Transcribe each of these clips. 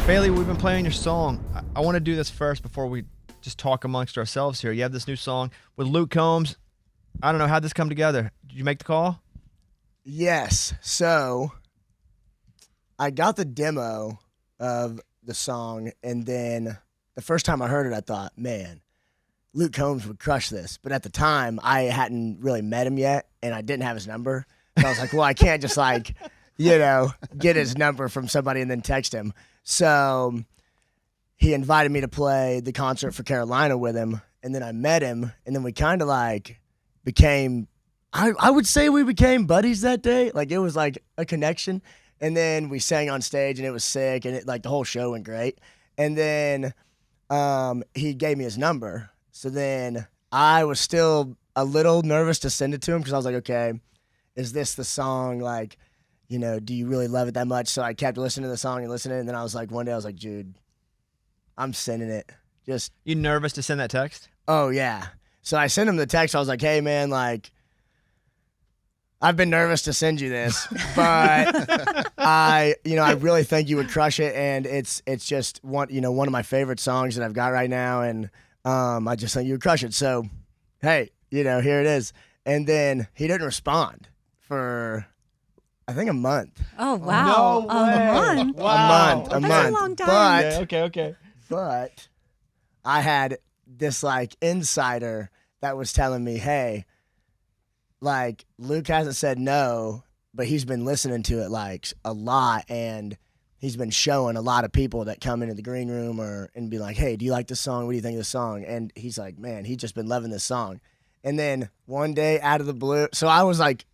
Bailey, we've been playing your song. I want to do this first before we just talk amongst ourselves here. You have this new song with Luke Combs. I don't know, how'd this come together? Did you make the call? Yes. So I got the demo of the song, and then the first time I heard it, I thought, man, Luke Combs would crush this. But at the time, I hadn't really met him yet, and I didn't have his number. So I was like, well, I can't just get his number from somebody and then text him. So he invited me to play the concert for Carolina with him, and then I met him, and then we kind of became, I would say we became buddies that day. Like, it was like a connection. And then we sang on stage, and it was sick, and the whole show went great. And then he gave me his number. So then I was still a little nervous to send it to him because I was like, okay, is this the song? Like, do you really love it that much? So I kept listening to the song and listening, and then I was like, one day I was like, dude, I'm sending it. Just, You nervous to send that text? oh yeah. So I sent him the text. I was like, hey man, I've been nervous to send you this, but I really think you would crush it, and it's just one of my favorite songs that I've got right now, and I just think you would crush it. So, hey, here it is. And then he didn't respond for, I think, a month. Oh, wow. No a way. month? Wow. A month. That's a long time. Okay. But I had this insider that was telling me, hey, Luke hasn't said no, but he's been listening to it a lot, and he's been showing a lot of people that come into the green room and be like, hey, do you like this song? What do you think of this song? And he's like, man, he's just been loving this song. And then one day out of the blue, so I was like,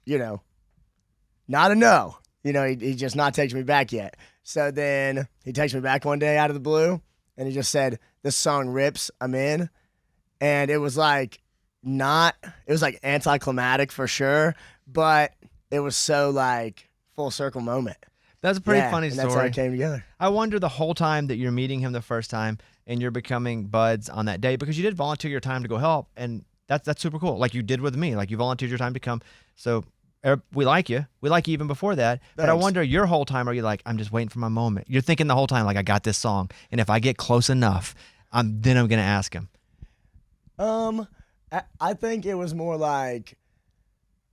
not a no. He just not texted me back yet. So then he texted me back one day out of the blue, and he just said, this song rips, I'm in. And it was anticlimactic for sure, but it was so full circle moment. That's a pretty funny and story. That's how it came together. I wonder the whole time that you're meeting him the first time and you're becoming buds on that day, because you did volunteer your time to go help, and that's super cool. Like you did with me. Like you volunteered your time to come. So we like you. We like you even before that. But I wonder, your whole time, are you like, I'm just waiting for my moment? You're thinking the whole time, I got this song, and if I get close enough, then I'm going to ask him. I think it was more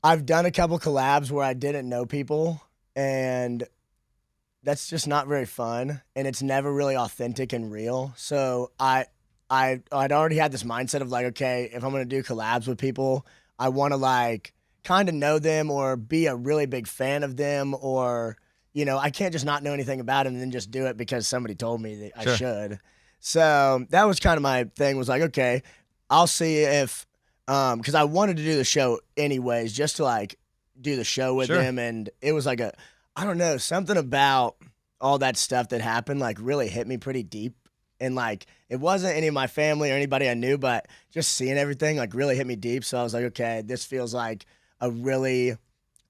I've done a couple collabs where I didn't know people, and that's just not very fun, and it's never really authentic and real. So I'd already had this mindset of okay, if I'm going to do collabs with people, I want to kind of know them or be a really big fan of them, or I can't just not know anything about them and then just do it because somebody told me that Sure. I should. So that was kind of my thing, was okay, I'll see if, because I wanted to do the show anyways, just to do the show with Sure. him, and it was I don't know, something about all that stuff that happened really hit me pretty deep, and it wasn't any of my family or anybody I knew, but just seeing everything really hit me deep. So I was like, okay, this feels like a really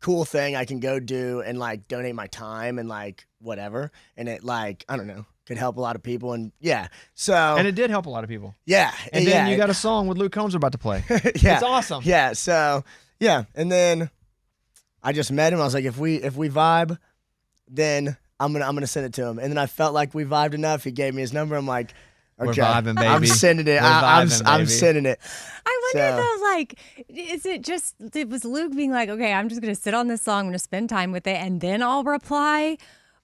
cool thing I can go do and donate my time and whatever, and it I don't know, could help a lot of people, and yeah. So And it did help a lot of people. yeah, And then you got a song with Luke Combs we're about to play. yeah, It's awesome. Yeah, so yeah, and then I just met him. I was like, if we vibe, then I'm gonna send it to him. And then I felt like we vibed enough. He gave me his number. I'm like, okay, We're vibing, baby. I'm sending it. We're I'm vibing, I'm baby. sending it. I wonder So- it was Luke being like, okay, I'm just going to sit on this song, I'm going to spend time with it, and then I'll reply.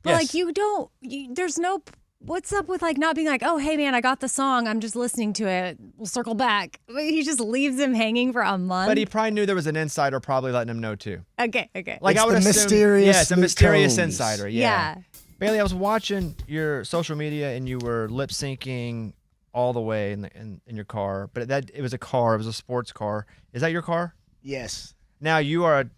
But Yes. there's no, what's up with not being oh, hey man, I got the song, I'm just listening to it, we'll circle back. But he just leaves him hanging for a month. But he probably knew there was an insider probably letting him know too. Okay. Like, It's I would the assume, mysterious yeah, it's a Luke mysterious Combs. insider. Yeah. Bailey, I was watching your social media and you were lip syncing all the way in your car, but it was a sports car. Is that your car? Yes. Now you are a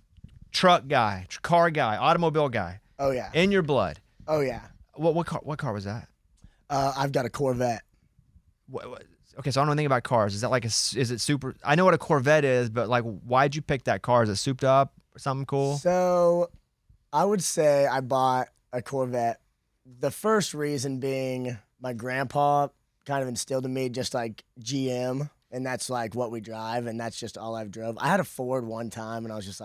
truck guy, car guy, automobile guy. Oh yeah. In your blood. Oh yeah. What car was that? I've got a Corvette. Okay, so I don't know anything about cars. Is that is it super? I know what a Corvette is, but why'd you pick that car? Is it souped up or something cool? So I would say I bought a Corvette. The first reason being my grandpa kind of instilled in me just GM, and that's what we drive, and that's just all I've drove. I had a Ford one time, and I was just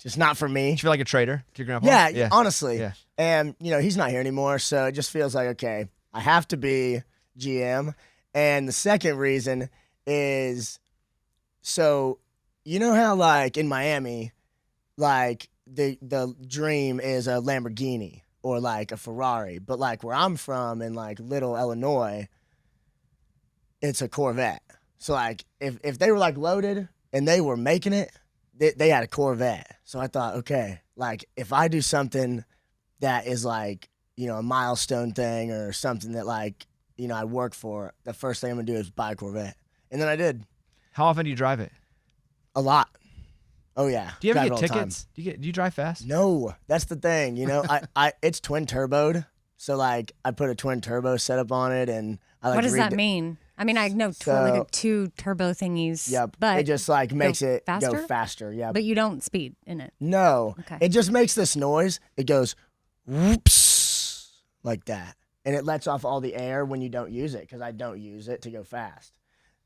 Just not for me. You feel like a traitor to your grandpa? Yeah, honestly. Yeah. And, he's not here anymore, so it just feels like, okay, I have to be GM. And the second reason is, so, you know how, like, in Miami, like, the dream is a Lamborghini or, like, a Ferrari. But, like, where I'm from in, like, Little, Illinois, it's a Corvette. So, like, if they were, like, loaded and they were making it, they had a Corvette. So I thought, okay, like, if I do something that is, like, a milestone thing or something that, like, I work for, the first thing I'm going to do is buy a Corvette. And then I did. How often do you drive it? A lot. Oh, yeah. Do you ever Drive get it all the tickets? Do you drive fast? time. No, that's the thing. It's twin turboed. So, like, I put a twin turbo setup on it, and I like. What does that mean? I mean, I know like a 2 turbo thingies. Yep. But it just, like, makes it faster? go faster. Yeah. But you don't speed in it. No. Okay. It just makes this noise. It goes whoops like that. And it lets off all the air when you don't use it, because I don't use it to go fast.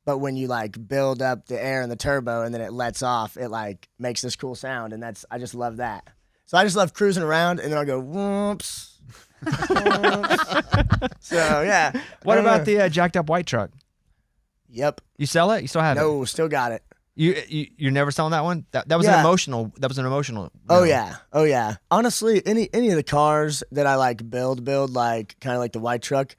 But when you, like, build up the air in the turbo and then it lets off, it, like, makes this cool sound. And I just love that. So I just love cruising around, and then I'll go whoops. So, yeah. What about the jacked up white truck? Yep. You sell it? You still have it? No, still got it. You're never selling that one? That was Yeah. an emotional. That was an emotional. Oh yeah. Honestly, any of the cars that I like build like kind of like the white truck,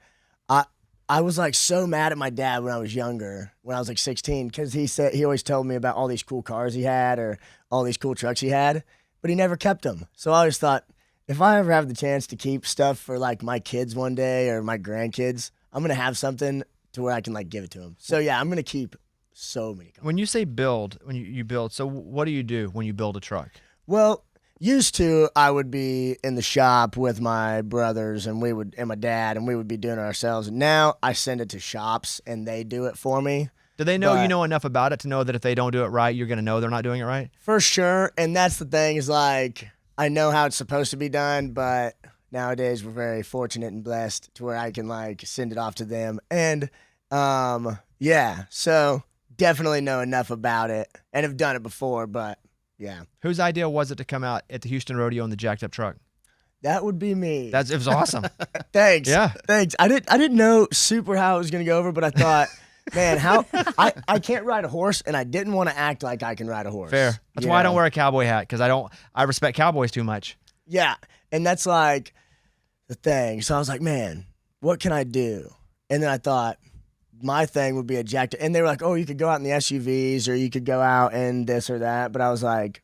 I was like so mad at my dad when I was younger, when I was like 16, because he always told me about all these cool cars he had or all these cool trucks he had, but he never kept them. So I always thought, if I ever have the chance to keep stuff for like my kids one day or my grandkids, I'm gonna have something to where I can like give it to them. So yeah, I'm gonna keep so many cars. When you say build, when you build, so what do you do when you build a truck? Well, used to, I would be in the shop with my brothers and my dad, and we would be doing it ourselves. And now I send it to shops and they do it for me. Do they know you know enough about it to know that if they don't do it right, you're going to know they're not doing it right? For sure. And that's the thing, is like, I know how it's supposed to be done, but nowadays we're very fortunate and blessed to where I can like send it off to them. And yeah, so definitely know enough about it and have done it before, but yeah. Whose idea was it to come out at the Houston Rodeo in the jacked up truck? That would be me. It was awesome. Thanks. Yeah. Thanks. I didn't know super how it was gonna go over, but I thought, man, how I can't ride a horse, and I didn't want to act like I can ride a horse. Fair. That's why I don't wear a cowboy hat, because I respect cowboys too much. Yeah. And that's like the thing. So I was like, man, what can I do? And then I thought my thing would be a jacked up. And they were like, oh, you could go out in the SUVs or you could go out in this or that. But I was like,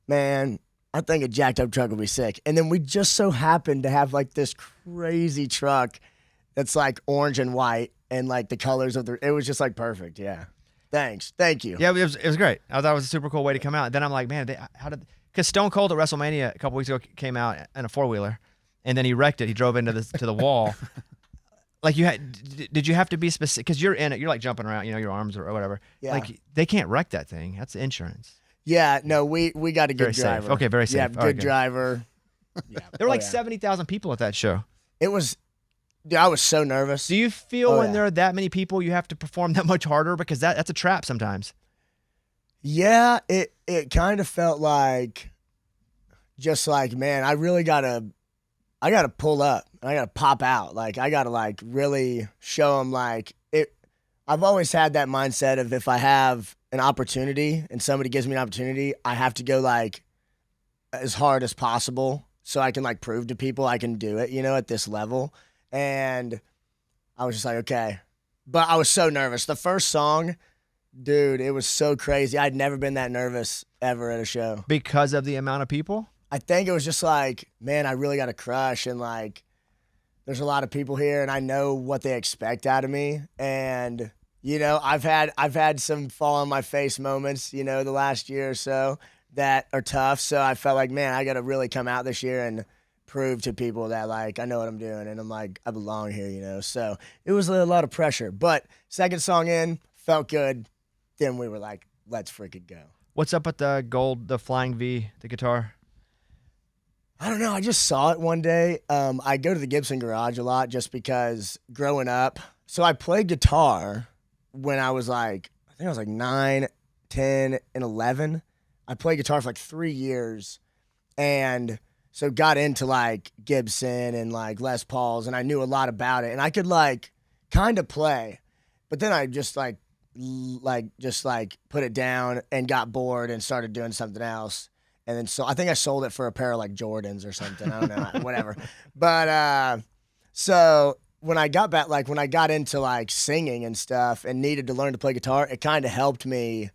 man, I think a jacked up truck would be sick. And then we just so happened to have like this crazy truck that's like orange and white and like the colors of it was just like perfect. Yeah. Thanks. Thank you. Yeah, it was great. I thought it was a super cool way to come out. And then I'm like, man, because Stone Cold at WrestleMania a couple weeks ago came out in a 4-wheeler, and then he wrecked it. He drove into to the wall. Like did you have to be specific? Because you're in it, you're like jumping around, your arms or whatever. Yeah. Like they can't wreck that thing. That's insurance. Yeah, no, we got a good Very driver. safe. Okay, very safe. Yeah, All good right, good. driver. Yeah. There were like 70,000 people at that show. It was, dude, I was so nervous. Do you feel when there are that many people, you have to perform that much harder? Because that's a trap sometimes. Yeah, it kind of felt like, just like, man, I gotta pull up and I gotta pop out. Like, I gotta like really show them like it. I've always had that mindset of, if I have an opportunity and somebody gives me an opportunity, I have to go like as hard as possible so I can like prove to people I can do it, at this level. And I was just like, okay. But I was so nervous. The first song, dude, it was so crazy. I'd never been that nervous ever at a show. Because of the amount of people? I think it was just like, man, I really got a crush, and like, there's a lot of people here, and I know what they expect out of me. And, I've had some fall on my face moments, the last year or so that are tough. So I felt like, man, I got to really come out this year and prove to people that like I know what I'm doing, and I'm like, I belong here, So it was a lot of pressure. But second song in, felt good. Then we were like, let's freaking go. What's up with the Flying V, the guitar? I don't know. I just saw it one day. I go to the Gibson garage a lot just because growing up. So I played guitar when I was like, I think I was like 9, 10, and 11. I played guitar for like 3 years, and so got into like Gibson and like Les Pauls, and I knew a lot about it, and I could like kind of play, but then I just like put it down and got bored and started doing something else. And then so I think I sold it for a pair of like Jordans or something. I don't know, whatever. But so when I got back, like when I got into like singing and stuff and needed to learn to play guitar, it kind of helped me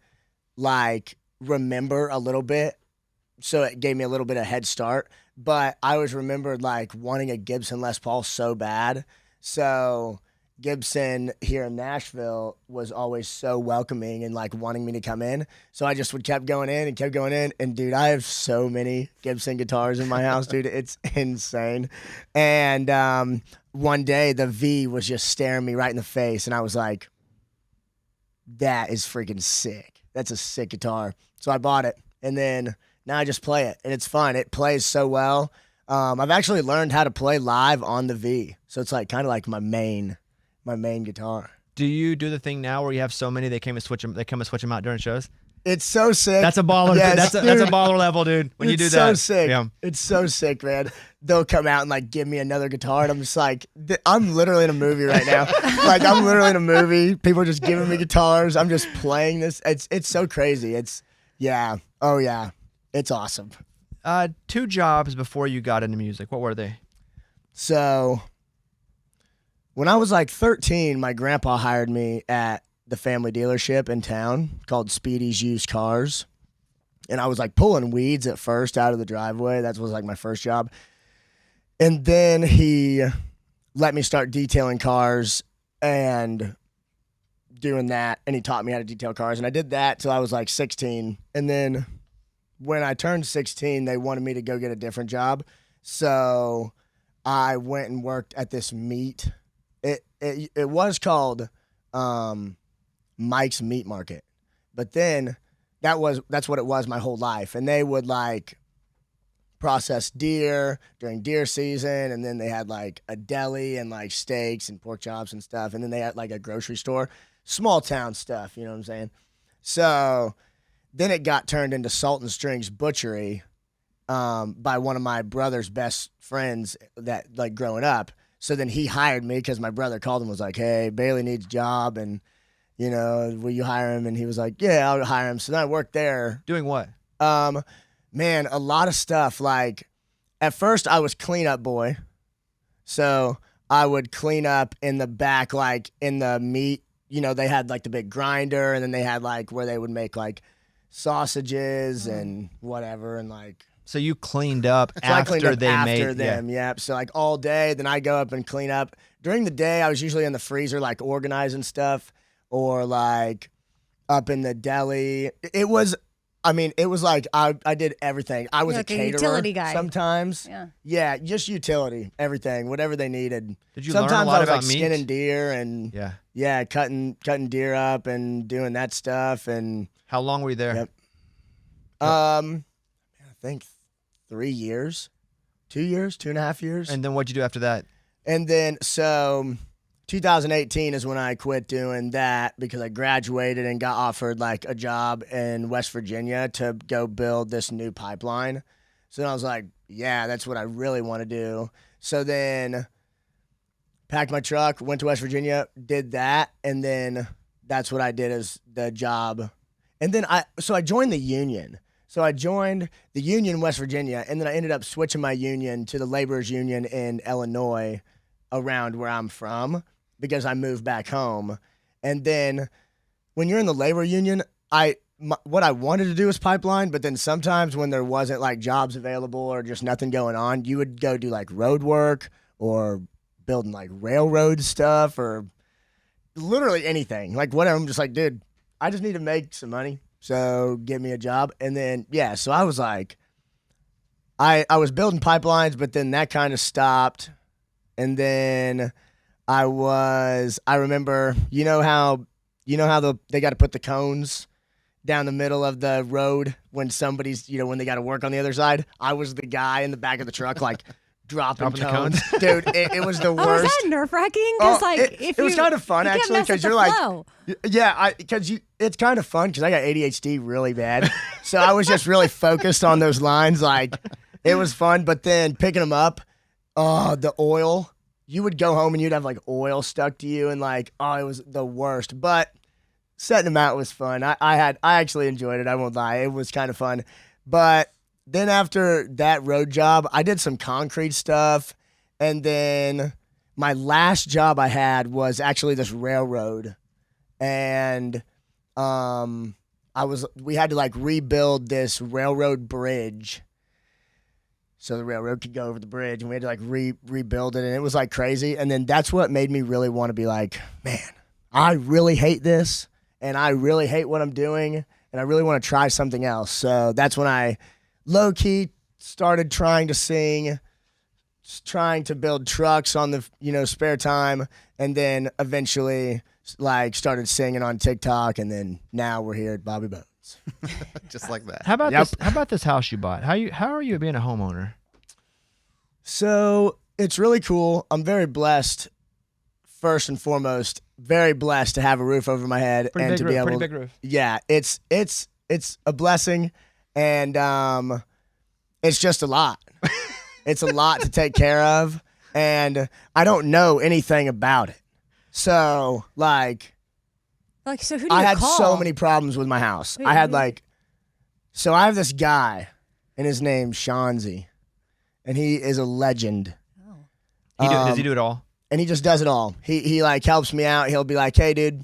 like remember a little bit. So it gave me a little bit of head start. But I always remembered like wanting a Gibson Les Paul so bad. So Gibson here in Nashville was always so welcoming and like wanting me to come in. So I just would kept going in and kept going in. And dude, I have so many Gibson guitars in my house, dude. It's insane. And one day the V was just staring me right in the face. And I was like, that is freaking sick. That's a sick guitar. So I bought it. And then now I just play it. And it's fun. It plays so well. I've actually learned how to play live on the V. So it's like kind of like my main guitar. Do you do the thing now where you have so many they come and switch them out during shows? It's so sick. That's a baller. Yes, that's a baller level, dude. When you do that, it's so sick. Yeah. It's so sick, man. They'll come out and like give me another guitar, and I'm just like, I'm literally in a movie right now. Like I'm literally in a movie. People are just giving me guitars. I'm just playing this. It's so crazy. Oh yeah, it's awesome. 2 jobs before you got into music. What were they? So when I was like 13, my grandpa hired me at the family dealership in town called Speedy's Used Cars. And I was like pulling weeds at first out of the driveway. That was like my first job. And then he let me start detailing cars and doing that. And he taught me how to detail cars. And I did that till I was like 16. And then when I turned 16, they wanted me to go get a different job. So I went and worked at this meat. It was called Mike's Meat Market, but then that's what it was my whole life. And they would like process deer during deer season, and then they had like a deli and like steaks and pork chops and stuff, and then they had like a grocery store, small town stuff. You know what I'm saying? So then it got turned into Salt and Strings Butchery by one of my brother's best friends that like growing up. So then he hired me because my brother called him and was like, hey, Bailey needs a job, and, you know, will you hire him? And he was like, yeah, I'll hire him. So then I worked there. Doing what? Man, a lot of stuff. Like, at first I was cleanup boy. So I would clean up in the back, like, in the meat. You know, they had, like, the big grinder, and then they had, like, where they would make, like, sausages and whatever, and, like... So you cleaned up So I after cleaned up they after made them, yeah. So like all day, then I go up and clean up. During the day, I was usually in the freezer, like organizing stuff, or like up in the deli. It was like I did everything. I was You're a like a caterer utility guy. sometimes. Yeah. Yeah, just utility, everything, whatever they needed. Did you sometimes learn a lot I was about like meat? skinning deer and Yeah. cutting deer up and doing that stuff. And How long were you there? Yep. I think 3 years, 2 years, 2.5 years. And then what'd you do after that? And then, so 2018 is when I quit doing that because I graduated and got offered like a job in West Virginia to go build this new pipeline. So then I was like, yeah, that's what I really want to do. So then packed my truck, went to West Virginia, did that. And then that's what I did as the job. And then I joined the union. So I joined the union in West Virginia, and then I ended up switching my union to the laborers union in Illinois around where I'm from because I moved back home. And then when you're in the labor union, what I wanted to do was pipeline, but then sometimes when there wasn't like jobs available or just nothing going on, you would go do like road work or building like railroad stuff or literally anything. Like whatever. I'm just like, dude, I just need to make some money. So give me a job. And then, yeah, so I was like, I was building pipelines, but then that kind of stopped. And then I remember, you know how they got to put the cones down the middle of the road when somebody's, when they got to work on the other side? I was the guy in the back of the truck, like dropping Dropping the cones. cones? Dude, it was the Oh, is worst. that nerve-wracking? Because it was kind of fun actually, because you're like, it's kind of fun because I got ADHD really bad, so I was just really focused on those lines. Like, it was fun, but then picking them up, the oil. You would go home and you'd have like oil stuck to you, and like, it was the worst. But setting them out was fun. I actually enjoyed it. I won't lie, it was kind of fun. But then after that road job, I did some concrete stuff, and then my last job I had was actually this railroad, and we had to like rebuild this railroad bridge so the railroad could go over the bridge, and we had to like rebuild it, and it was like crazy. And then that's what made me really want to be like, man, I really hate this, and I really hate what I'm doing, and I really want to try something else. So that's when I low-key started trying to sing, trying to build trucks on the spare time, and then eventually like started singing on TikTok, and then now we're here at Bobby Bones. Just like that. How about this? How about this house you bought? How are you being a homeowner? So it's really cool. I'm very blessed. First and foremost, very blessed to have a roof over my head Pretty and big to roof, be able. pretty big roof. Yeah, it's a blessing, and it's just a lot. It's a lot to take care of, and I don't know anything about it. So like so who do you I had call? so many problems with my house. Wait, I had who- so I have this guy, and his name's Shanzi, and he is a legend. Does he do it all? And he just does it all. He like helps me out. He'll be like, hey, dude,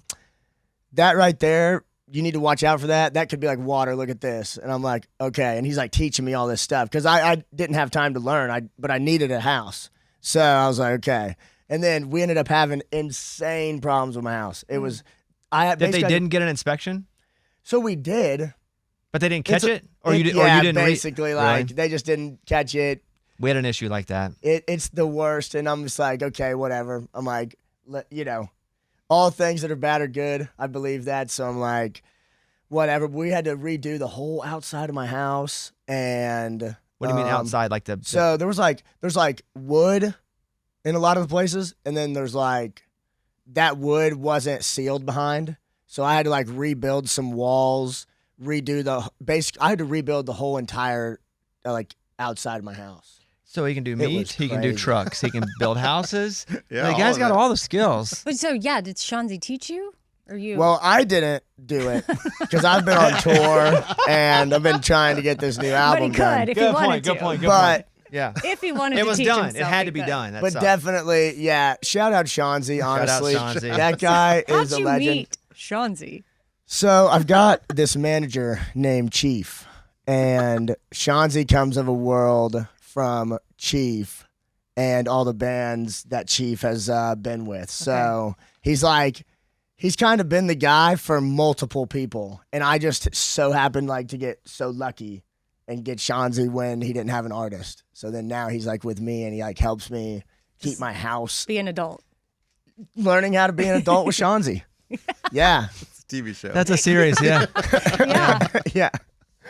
that right there, you need to watch out for that. That could be like water. Look at this. And I'm like, okay. And he's like teaching me all this stuff because I didn't have time to learn, but I needed a house. So I was like, okay. And then we ended up having insane problems with my house. It was, That they didn't get an inspection, So we did. but they didn't catch it, or you Yeah, didn't. basically, like Really? they just didn't catch it. We had an issue like that. It's the worst, and I'm just like, okay, whatever. I'm like, all things that are bad are good. I believe that, so I'm like, whatever. But we had to redo the whole outside of my house, and What do you mean outside? Like the So there's like wood in a lot of the places, and then there's like that wood wasn't sealed behind, so I had to like rebuild some walls, I had to rebuild the whole entire like outside of my house. So he can do It meat, was he can do crazy. trucks, he can build houses. Yeah, the guy's of got it. all the skills. But so yeah, did Shanzi teach you or you? Well, I didn't do it because I've been on tour and I've been trying to get this new but album he done. could if he wanted to. But Yeah. If he wanted It to was teach done. It himself, had he to be could. done. That but sucked. definitely, yeah. Shout out Shanzi, out honestly. Shanzi. That guy How'd is a you legend. meet Shanzi? So I've got this manager named Chief, and Shanzi comes of a world from Chief and all the bands that Chief has been with. So he's kind of been the guy for multiple people, and I just so happened like to get so lucky and get Shanzi when he didn't have an artist. So then now he's like with me, and he like helps me keep my house, Be an adult. learning how to be an adult with Shanzi. Yeah. It's a TV show. That's a series, yeah. Yeah.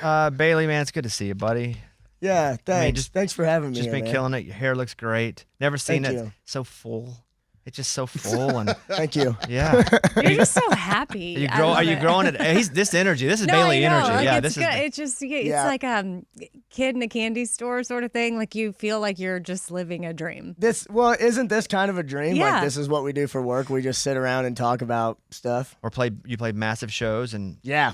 Yeah. Bailey, man, it's good to see you, buddy. Yeah, thanks. Thanks for having me. Just here, been man. killing it. Your hair looks great. Never seen Thank it you. so full. It's just so full and Thank you. yeah. You're just so happy. I love Are you it. growing it? He's this energy. This is No, Bailey I know. energy. Like, Yeah, it's this good. is. It's just it's Yeah. like kid in a candy store sort of thing. Like you feel like you're just living a dream. Isn't this kind of a dream? Yeah. Like this is what we do for work. We just sit around and talk about stuff. You play massive shows and Yeah.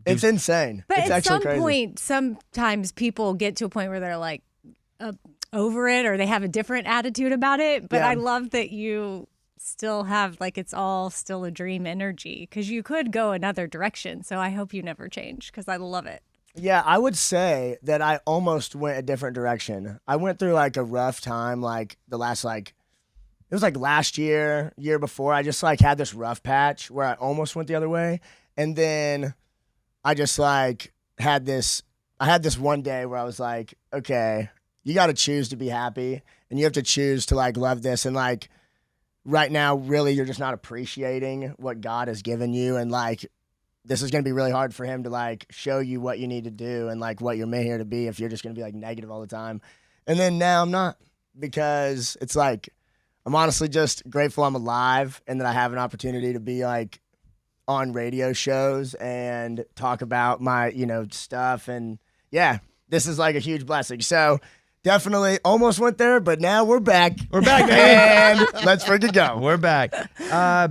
It's insane. But it's at actually some crazy. point, sometimes people get to a point where they're like over it, or they have a different attitude about it. But Yeah. I love that you still have like it's all still a dream energy, because you could go another direction. So I hope you never change, because I love it. Yeah, I would say that I almost went a different direction. I went through like a rough time, like the last it was like last year before. I just like had this rough patch where I almost went the other way, and then I just like had this one day where I was like, okay, you got to choose to be happy, and you have to choose to like love this, and like right now, really, you're just not appreciating what God has given you, and like this is going to be really hard for him to like show you what you need to do and like what you're made here to be if you're just going to be like negative all the time. And then now I'm not. because it's like I'm honestly just grateful I'm alive and that I have an opportunity to be like on radio shows and talk about my, stuff. And yeah, this is like a huge blessing. So definitely almost went there, but now we're back. We're back, man. And let's freaking go. We're back.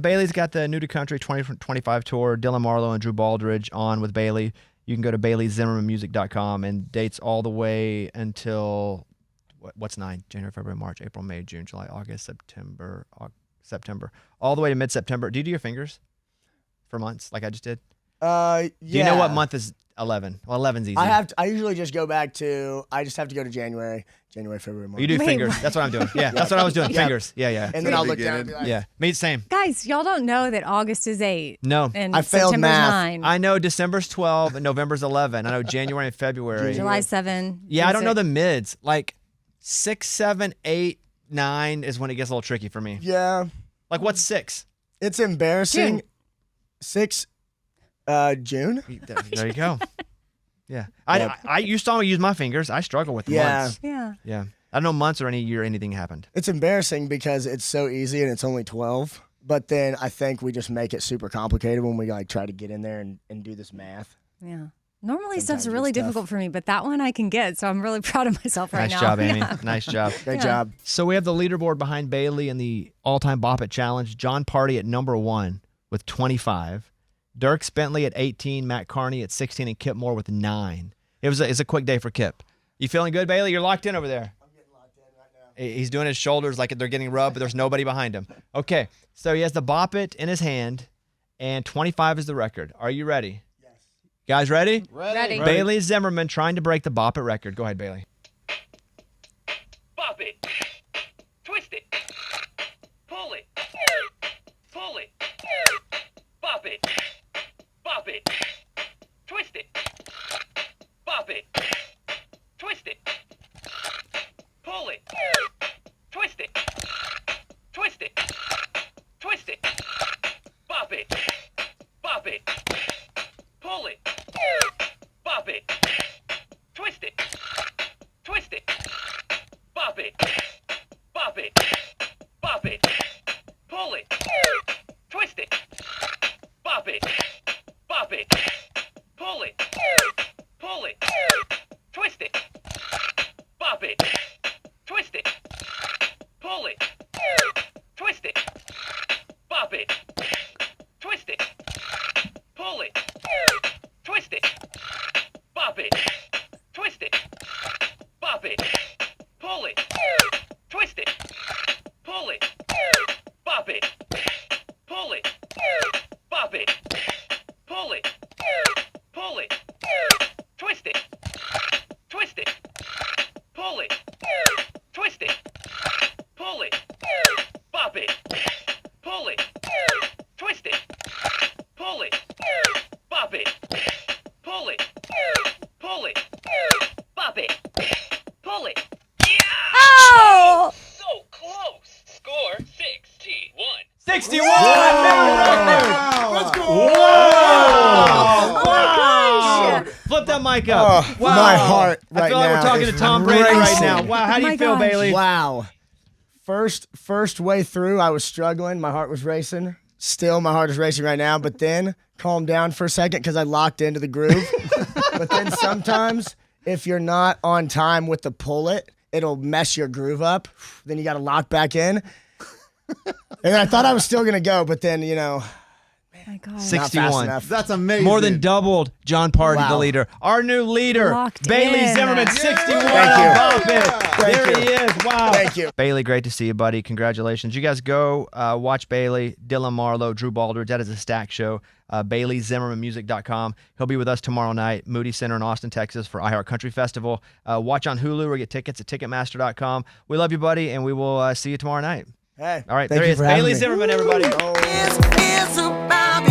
Bailey's got the New to Country 2025 tour. Dylan Marlowe and Drew Baldridge on with Bailey. You can go to BaileyZimmermanmusic.com, and dates all the way until what's 9? January, February, March, April, May, June, July, August, September, all the way to mid-September. Do you do your fingers for months like I just did? Yeah. Do you know what month is 11? Well, 11's easy. I usually just go back to. I just have to go to January, February, March. You do fingers. what? That's what I'm doing. Yeah, that's what I was doing. Fingers. Yeah. And then I'll look down and be like, Yeah, me same. Guys, y'all don't know that August is 8. No. And I failed September's math. 9. I know December's 12 and November's 11. I know January and February. July 7. Yeah, I don't know the mids. Like 6, 7, 8, 9 is when it gets a little tricky for me. yeah, Like what's 6? it's embarrassing. June. 6, June. There you go. Yeah. I you saw me use my fingers. I struggle with Yeah. months. Yeah. Yeah. I don't know months or any year anything happened. It's embarrassing because it's so easy and it's only 12. But then I think we just make it super complicated when we like try to get in there and do this math. Yeah. Normally Sometimes stuff's it's really tough. difficult for me, but that one I can get, so I'm really proud of myself right Nice now. job, Amy. Yeah. Nice job. Great Yeah. job. So we have the leaderboard behind Bailey in the all-time Bop It Challenge. John Party at number 1 with 25. Dirk Bentley at 18. Matt Carney at 16. And Kip Moore with 9. It's a quick day for Kip. You feeling good, Bailey? You're locked in over there. I'm getting locked in right now. He's doing his shoulders like they're getting rubbed, but there's nobody behind him. Okay, so he has the Bop It in his hand, and 25 is the record. Are you ready? Yes. Guys ready? Ready. Bailey Zimmerman trying to break the Bop It record. Go ahead, Bailey. Bop it. Twist it. Pull it. Pull it. Bop it. Bop it. Twist it. Bop it. Twist it. Pull it. Twist it. Twist it. Twist it. Bop it. Bop it. Pull it. Bop it. Twist it. Twist it. Bop it. Bop it. Bop it. Pull it. Twist it. Bop it. Bop it. Pull it. Pull it. Twist it. Bop it. Twist it. Pull it. Twist it. Bop it. Twist it. Pull it. Twist it. Bop it. Twist it. Bop it. Pull it. Twist it. Pull it. Bop it. Pull it. Bop it. Pull it. Pull it. Twist it. Twist it. Pull it. Twist it. Pull it. Bop it. Pull it. Twist it. Pull it. Bop it. Pull it. Pull it. Bop it. Pull it. Yeah! Oh! So close. Score 61. 61! Let's go. Wow! Oh my gosh! Flip that mic up. Oh, my heart I right feel like now we're talking to is Tom Brady right racing. now. Wow, how do Oh you my feel, gosh. Bailey? Wow. First way through, I was struggling. My heart was racing. Still, my heart is racing right now. But then, calm down for a second because I locked into the groove. But then sometimes, if you're not on time with the pull it, it'll mess your groove up. Then you got to lock back in. And I thought I was still going to go, but then, Oh my God. not fast 61. enough. That's amazing. More than doubled John Party, the Wow. leader. Our new leader, Locked Bailey in. Zimmerman, 61 Thank you. on Bop It. Thank There you. he is. Wow. Thank you. Bailey, great to see you, buddy. Congratulations. You guys go watch Bailey, Dylan Marlowe, Drew Baldridge. That is a stack show. BaileyZimmermanmusic.com. He'll be with us tomorrow night, Moody Center in Austin, Texas for iHeart Country Festival. Watch on Hulu or get tickets at Ticketmaster.com. We love you, buddy, and we will see you tomorrow night. Hey, All right, thank there he you is. for having Bailey me. Zimmerman, everybody. Oh. It's about